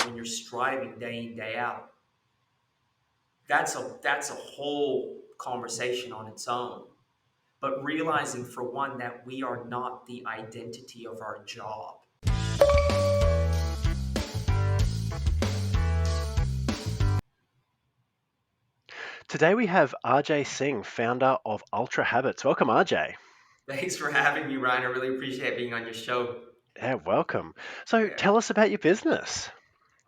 when you're striving day in, day out, that's a whole conversation on its own. But realizing for one that we are not the identity of our job. Today we have Singh, founder of Ultrahabits. Welcome, RJ. Thanks for having me, Ryan. I really appreciate being on your show. Yeah, welcome. So Yeah. tell us about your business.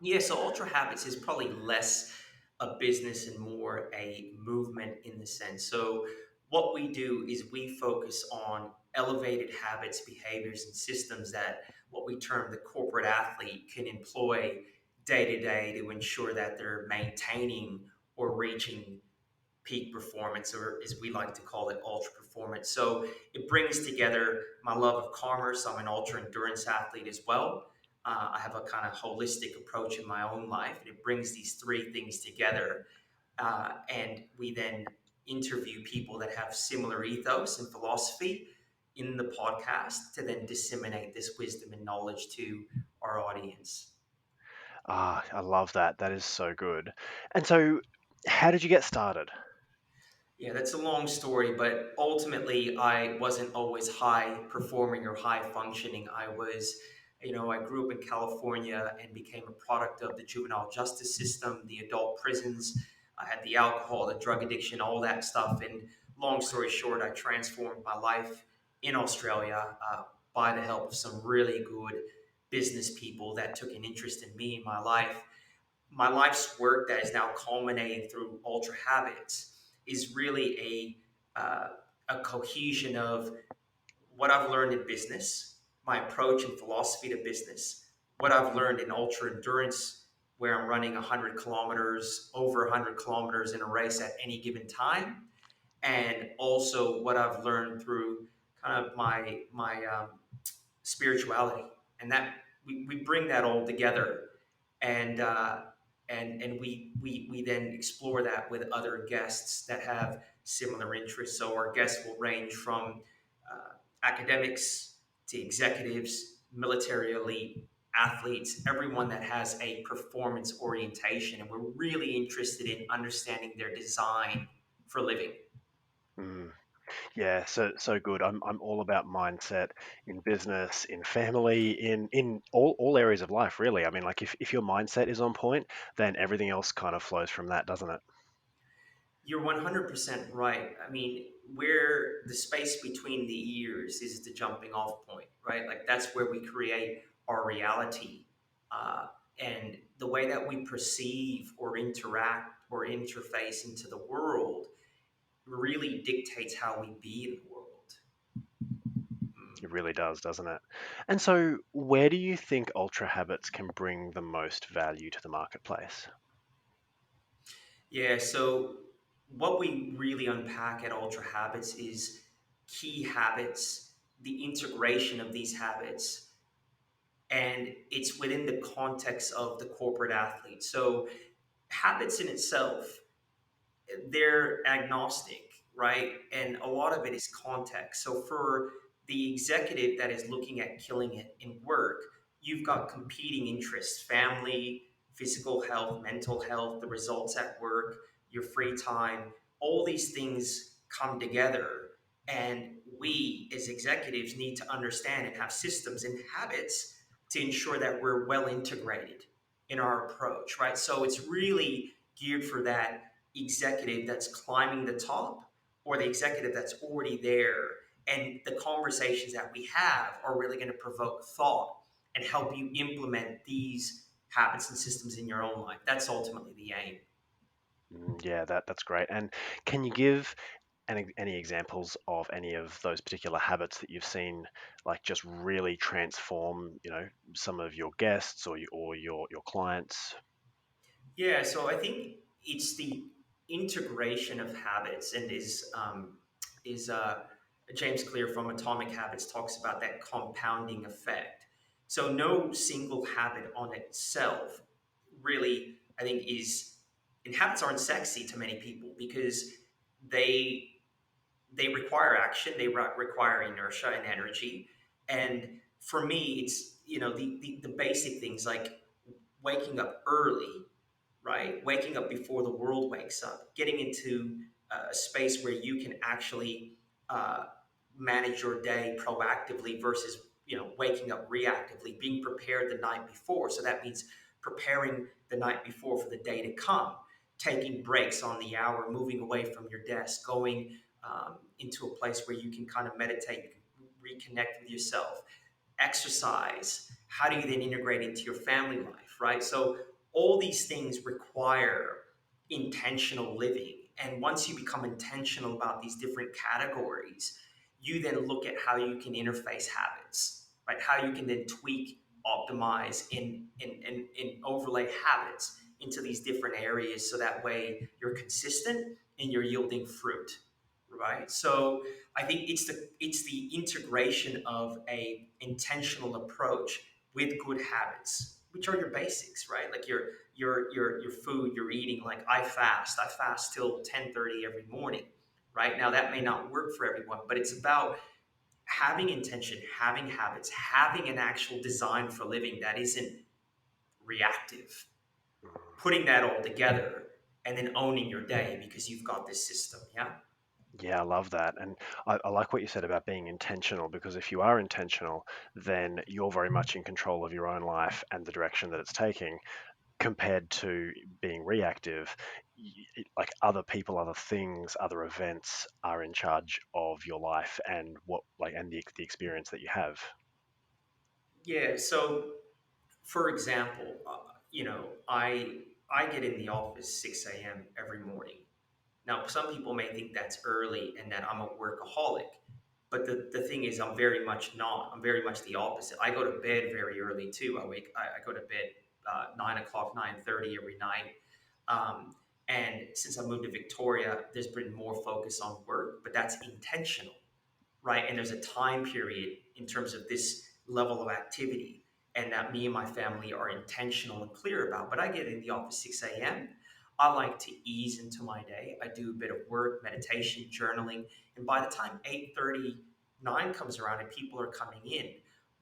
Yeah, so Ultra Habits is probably less a business and more a movement in the sense. So, what we do is we focus on elevated habits, behaviors, and systems that what we term the corporate athlete can employ day to day to ensure that they're maintaining or reaching peak performance, or as we like to call it, ultra performance. So it brings together my love of commerce. I'm an ultra endurance athlete as well. I have a kind of holistic approach in my own life, and it brings these three things together. And we then interview people that have similar ethos and philosophy in the podcast to then disseminate this wisdom and knowledge to our audience. I love that. That is so good. And so, how did you get started? Yeah, that's a long story, but ultimately, I wasn't always high performing or high functioning. I grew up in California and became a product of the juvenile justice system, the adult prisons. I had the alcohol, the drug addiction, all that stuff. And long story short, I transformed my life in Australia by the help of some really good business people that took an interest in me and my life. My life's work that is now culminating through Ultra Habits is really a cohesion of what I've learned in business, my approach and philosophy to business, what I've learned in ultra endurance, where I'm running 100 kilometers, over 100 kilometers in a race at any given time, and also what I've learned through kind of my spirituality, and that we bring that all together, and we then explore that with other guests that have similar interests. So our guests will range from academics to executives, military elite, athletes, everyone that has a performance orientation, and we're really interested in understanding their design for living. Mm, yeah, so good. I'm all about mindset in business, in family, in all areas of life, really. I mean, like if your mindset is on point, then everything else kind of flows from that, doesn't it? You're 100% right. I mean, where the space between the ears is the jumping off point, right? Like that's where we create our reality. Uh, and the way that we perceive or interact or interface into the world really dictates how we be in the world. It really does, doesn't it? And so, where do you think Ultra Habits can bring the most value to the marketplace? Yeah, so what we really unpack at Ultra Habits is key habits, the integration of these habits, and it's within the context of the corporate athlete. So habits in itself, they're agnostic, right? And a lot of it is context. So for the executive that is looking at killing it in work, you've got competing interests, family, physical health, mental health, the results at work, your free time, all these things come together. And we as executives need to understand and have systems and habits to ensure that we're well integrated in our approach, right? So it's really geared for that executive that's climbing the top or the executive that's already there. And the conversations that we have are really going to provoke thought and help you implement these habits and systems in your own life. That's ultimately the aim. Yeah, that's great. And can you give any examples of any of those particular habits that you've seen, like just really transform, some of your guests or your clients? Yeah, so I think it's the integration of habits, and is James Clear from Atomic Habits talks about that compounding effect. So no single habit on itself really, I think, is, and habits aren't sexy to many people because they they require action, they require inertia and energy, and for me, it's the basic things like waking up early, right? Waking up before the world wakes up, getting into a space where you can actually uh, manage your day proactively versus waking up reactively, being prepared the night before. So that means preparing the night before for the day to come, taking breaks on the hour, moving away from your desk, going into a place where you can kind of meditate, you can reconnect with yourself, exercise. How do you then integrate into your family life, right? So all these things require intentional living. And once you become intentional about these different categories, you then look at how you can interface habits, right? How you can then tweak, optimize, and overlay habits into these different areas so that way you're consistent and you're yielding fruit, right? So I think it's the integration of a intentional approach with good habits, which are your basics, right? Like your food, you're eating. Like I fast. I fast till 10:30 every morning, right? Now that may not work for everyone, but it's about having intention, having habits, having an actual design for living that isn't reactive, putting that all together and then owning your day because you've got this system. Yeah. Yeah, I love that. And I like what you said about being intentional, because if you are intentional, then you're very much in control of your own life and the direction that it's taking, compared to being reactive. Like other people, other things, other events are in charge of your life and the experience that you have. Yeah. So for example, I get in the office 6 a.m. every morning. Now, some people may think that's early and that I'm a workaholic, but the thing is, I'm very much not. I'm very much the opposite. I go to bed very early too. I go to bed 9 o'clock, 9:30 every night. Um, and since I moved to Victoria, there's been more focus on work, but that's intentional, right? And there's a time period in terms of this level of activity, and that me and my family are intentional and clear about. But I get in the office 6 a.m. I like to ease into my day. I do a bit of work, meditation, journaling, and by the time 8:39 comes around and people are coming in,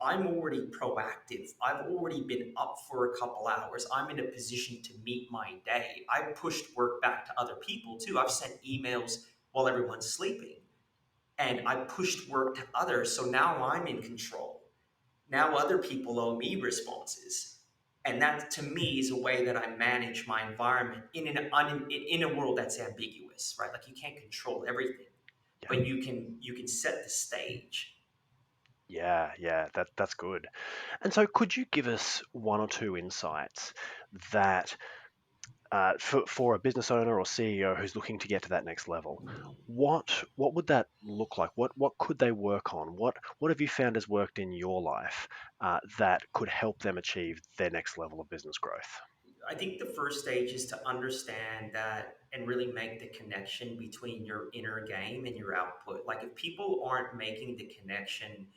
I'm already proactive. I've already been up for a couple hours. I'm in a position to meet my day. I pushed work back to other people too. I've sent emails while everyone's sleeping, and I pushed work to others. So now I'm in control. Now other people owe me responses. And that to me is a way that I manage my environment in a world that's ambiguous, right? Like you can't control everything, Yeah. but you can set the stage. Yeah, that's good. And so, could you give us one or two insights that for a business owner or CEO who's looking to get to that next level, what would that look like? What could they work on? What have you found has worked in your life that could help them achieve their next level of business growth? I think the first stage is to understand that and really make the connection between your inner game and your output. Like if people aren't making the connection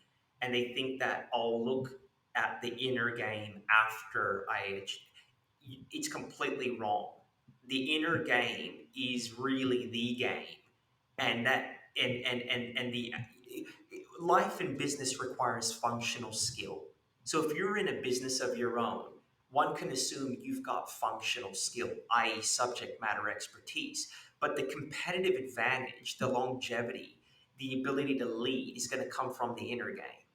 and they think that I'll look at the inner game after it's completely wrong. The inner game is really the game, and that and the life and business requires functional skill. So if you're in a business of your own, one can assume you've got functional skill, i.e., subject matter expertise. But the competitive advantage, the longevity, the ability to lead is going to come from the inner game,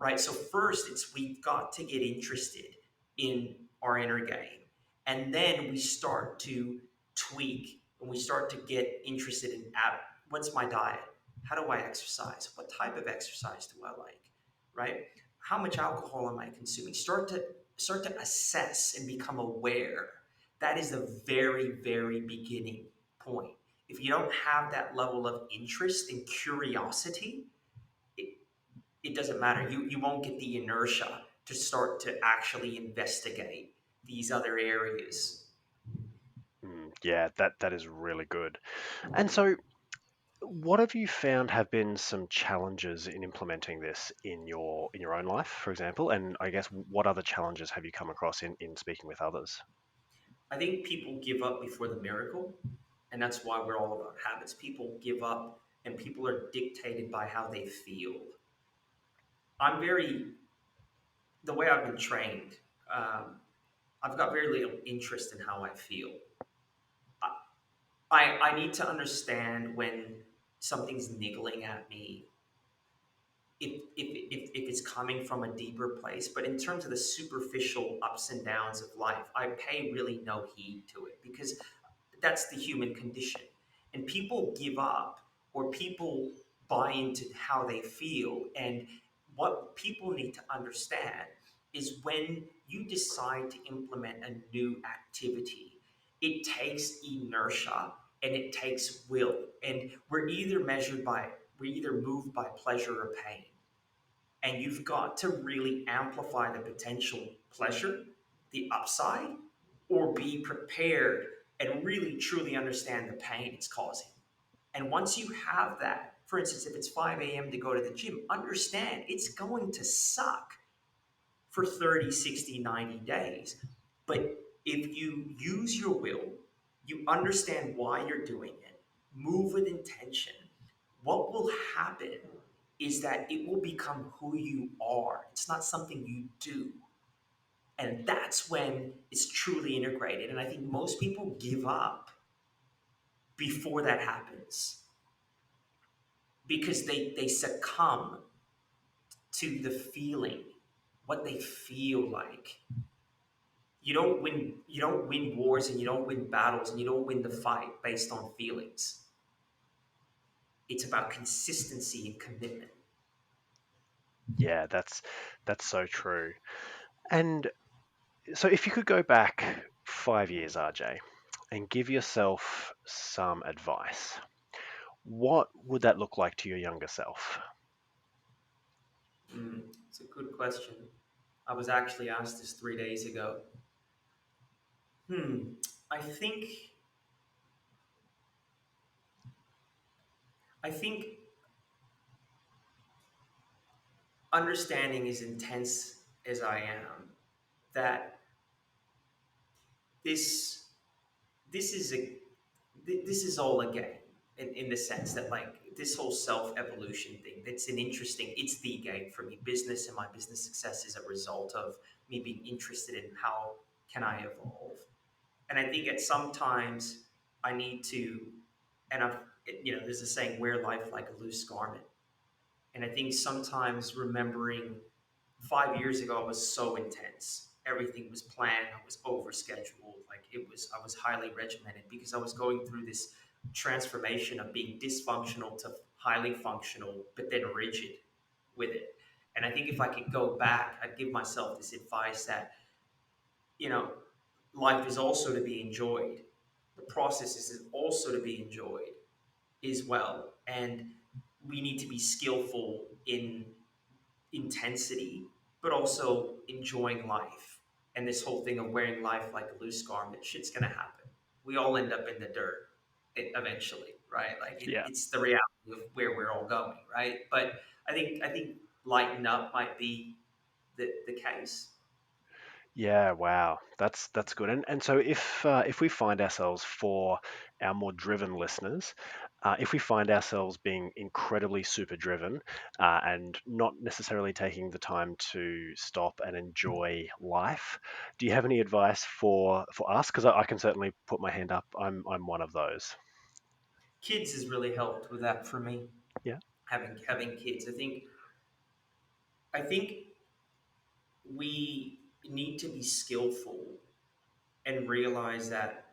right? So first, it's we've got to get interested in our inner game, and then we start to tweak and we start to get interested in what's my diet, how do I exercise, what type of exercise do I like, right? How much alcohol am I consuming? Start to assess and become aware. That is the very very beginning point. If you don't have that level of interest and curiosity, it, it doesn't matter. You won't get the inertia to start to actually investigate these other areas. Yeah, that is really good. And so, what have you found have been some challenges in implementing this in your own life, for example? And I guess what other challenges have you come across in speaking with others? I think people give up before the miracle, and that's why we're all about habits. People give up, and people are dictated by how they feel. I'm very the way I've been trained. Um, I've got very little interest in how I feel. I need to understand when something's niggling at me, if it's coming from a deeper place. But in terms of the superficial ups and downs of life, I pay really no heed to it because that's the human condition. And people give up, or people buy into how they feel. And what people need to understand is when you decide to implement a new activity, it takes inertia and it takes will. And we're either moved by pleasure or pain. And you've got to really amplify the potential pleasure, the upside, or be prepared and really truly understand the pain it's causing. And once you have that, for instance, if it's 5 a.m. to go to the gym, understand it's going to suck for 30, 60, 90 days. But if you use your will, you understand why you're doing it, move with intention, what will happen is that it will become who you are. It's not something you do. And that's when it's truly integrated. And I think most people give up before that happens because they succumb to the feeling, what they feel like. You don't win wars, and you don't win battles, and you don't win the fight based on feelings. It's about consistency and commitment. Yeah, that's so true. And so if you could go back 5 years, RJ, and give yourself some advice, what would that look like to your younger self? It's a good question. I was actually asked this 3 days ago. Hmm. I think I think understanding as intense as I am, that this this is a this is all a game, in the sense that, like, this whole self evolution thing, it's the game for me. Business and my business success is a result of me being interested in how can I evolve. And I think at sometimes I need to, and I've, there's a saying, wear life like a loose garment. And I think sometimes remembering 5 years ago, I was so intense. Everything was planned. I was overscheduled. I was highly regimented because I was going through this transformation of being dysfunctional to highly functional, but then rigid with it. And I think if I could go back, I'd give myself this advice that, you know, life is also to be enjoyed. The process is also to be enjoyed as well. And we need to be skillful in intensity, but also enjoying life. And this whole thing of wearing life like a loose garment, shit's gonna happen. We all end up in the dirt eventually, right? Yeah. It's the reality of where we're all going, right? But I think lighten up might be the case. Yeah, wow, that's good. And so if we find ourselves, for our more driven listeners, if we find ourselves being incredibly super driven and not necessarily taking the time to stop and enjoy life, do you have any advice for us? Because I can certainly put my hand up. I'm one of those. Kids has really helped with that for me. Yeah. Having kids, I think we need to be skillful and realize that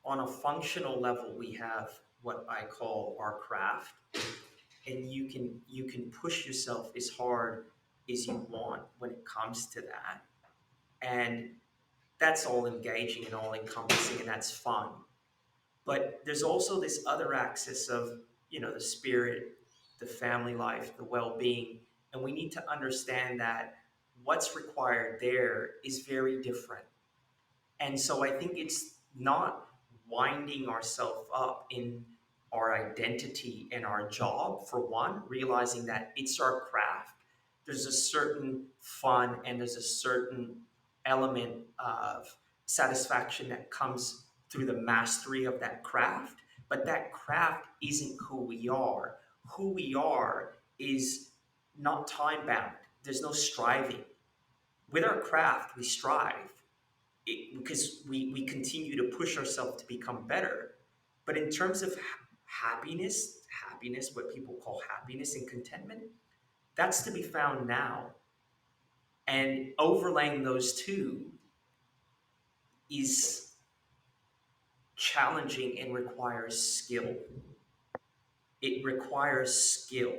on a functional level, we have what I call our craft, and you can push yourself as hard as you want when it comes to that, and that's all engaging and all encompassing, and that's fun. But there's also this other axis of, the spirit, the family life, the well-being, and we need to understand that what's required there is very different. And so I think it's not winding ourselves up in our identity and our job, for one, realizing that it's our craft. There's a certain fun and there's a certain element of satisfaction that comes through the mastery of that craft. But that craft isn't who we are. Who we are is not time bound, there's no striving. With our craft, we strive. because we continue to push ourselves to become better. But in terms of happiness, what people call happiness and contentment, that's to be found now. And overlaying those two is challenging and requires skill. It requires skill.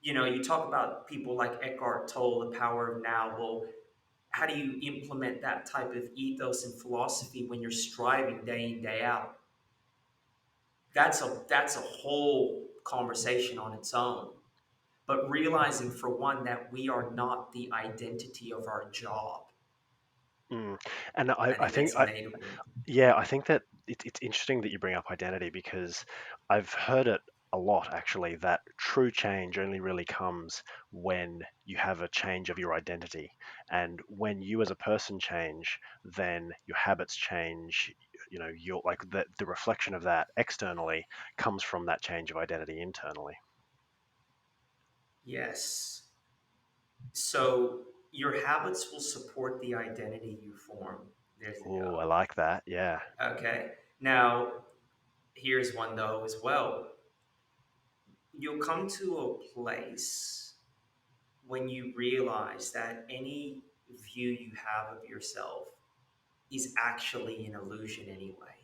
You know, you talk about people like Eckhart Tolle, the power of now. Well, how do you implement that type of ethos and philosophy when you're striving day in, day out? That's a whole conversation on its own. But realizing for one that we are not the identity of our job. Mm. And I, I I think think that's a I, major one. yeah, I think that it's interesting that you bring up identity because I've heard it a lot actually that true change only really comes when you have a change of your identity. And when you as a person change, then your habits change. You know, you're like the reflection of that externally comes from that change of identity internally. Yes. So your habits will support the identity you form. There's the Oh, I like that. Yeah. okay. Now, here's one though as well. You'll come to a place when you realize that any view you have of yourself is actually an illusion anyway.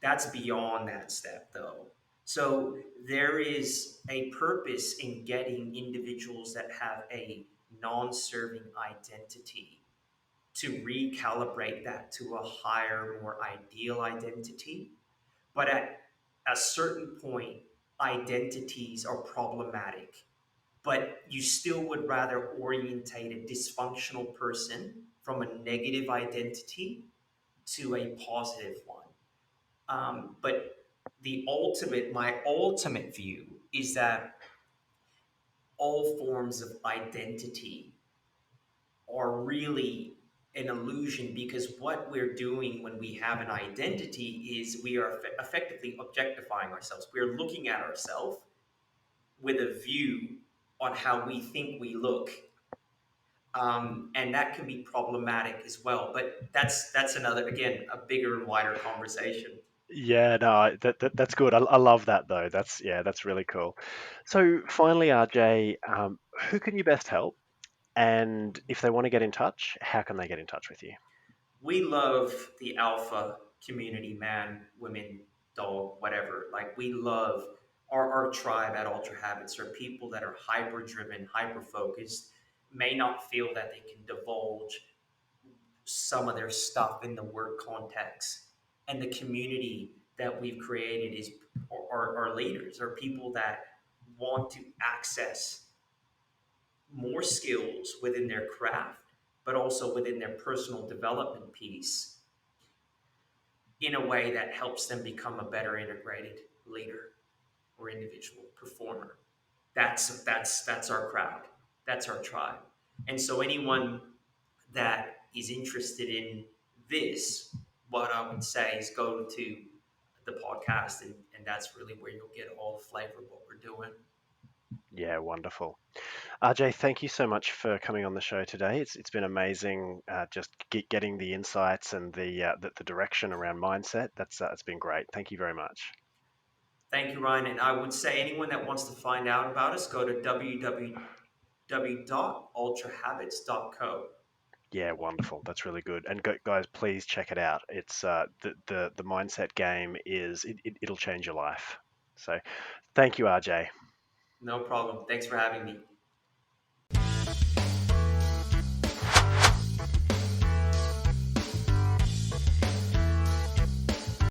That's beyond that step, though. So there is a purpose in getting individuals that have a non serving identity to recalibrate that to a higher, more ideal identity. But at a certain point, identities are problematic. But you still would rather orientate a dysfunctional person from a negative identity to a positive one. But my ultimate view is that all forms of identity are really an illusion because what we're doing when we have an identity is we are effectively objectifying ourselves. We're looking at ourselves with a view on how we think we look. And that can be problematic as well. But that's another, again, a bigger and wider conversation. Yeah, no, that's good. I love that though. That's yeah, that's really cool. So finally, RJ, who can you best help? And if they want to get in touch, how can they get in touch with you? We love the alpha community, man, women, dog, whatever. Like we love our tribe at Ultra Habits are people that are hyper driven, hyper focused, may not feel that they can divulge some of their stuff in the work context. And the community that we've created is our leaders, are people that want to access more skills within their craft, but also within their personal development piece in a way that helps them become a better integrated leader or individual performer. That's our crowd. That's our tribe. And so anyone that is interested in this, what I would say is go to the podcast, and that's really where you'll get all the flavor of what we're doing. Yeah, wonderful. RJ, thank you so much for coming on the show today. It's been amazing just getting the insights and the direction around mindset. That's it's been great. Thank you very much. Thank you, Ryan. And I would say anyone that wants to find out about us, go to www.ultrahabits.co. Yeah, wonderful. That's really good. And guys, please check it out. It's the mindset game is it'll change your life. So thank you, RJ. No problem. Thanks for having me.